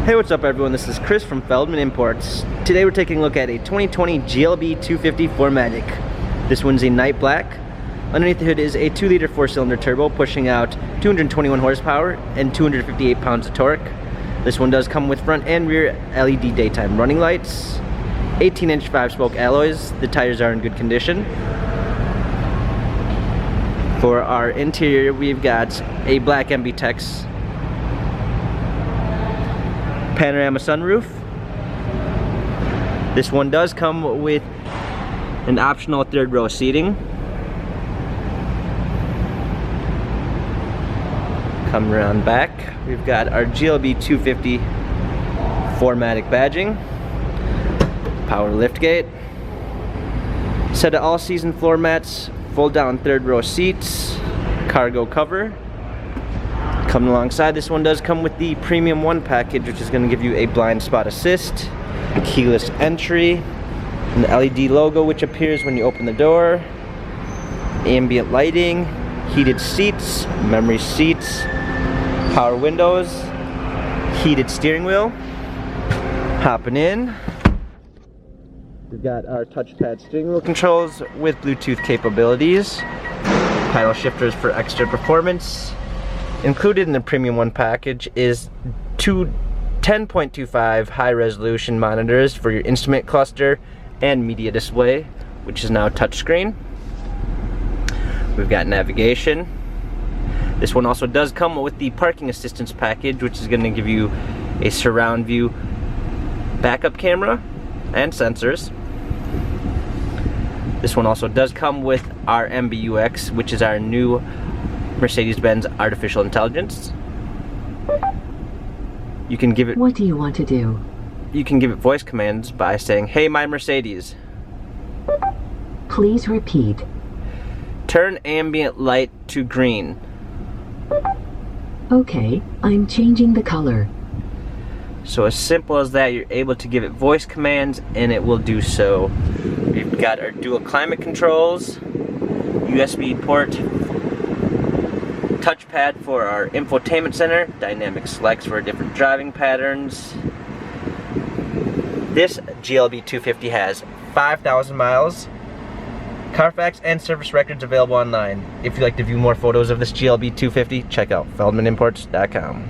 Hey, what's up everyone? This is Chris from Feldmann Imports. Today we're taking a look at a 2020 GLB 250 4MATIC. This one's a night black. Underneath the hood is a 2-liter 4-cylinder turbo pushing out 221 horsepower and 258 pounds of torque. This one does come with front and rear LED daytime running lights, 18-inch 5-spoke alloys. The tires are in good condition. For our interior, we've got a black MB-Tex panorama sunroof. This one does come with an optional 3rd row seating. Come around back, we've got our GLB 250 4MATIC badging, power liftgate, set of all-season floor mats, fold down 3rd row seats, cargo cover. Coming alongside, this one does come with the Premium 1 package, which is going to give you a blind spot assist, keyless entry, an LED logo which appears when you open the door, ambient lighting, heated seats, memory seats, power windows, heated steering wheel. Hopping in, we've got our touchpad steering wheel controls with Bluetooth capabilities, paddle shifters for extra performance. Included in the Premium 1 package is two 10.25 high-resolution monitors for your instrument cluster and media display, which is now touchscreen. We've got navigation. This one also does come with the parking assistance package, which is going to give you a surround view backup camera and sensors. This one also does come with our MBUX, which is our new Mercedes-Benz artificial intelligence. You can give it... What do you want to do? You can give it voice commands by saying, "Hey, my Mercedes." Please repeat. Turn ambient light to green. Okay, I'm changing the color. So as simple as that, you're able to give it voice commands and it will do so. We've got our dual climate controls, USB port, touchpad for our infotainment center, dynamic selects for different driving patterns. This GLB 250 has 5,000 miles, Carfax and service records available online. If you'd like to view more photos of this GLB 250, check out feldmanimports.com.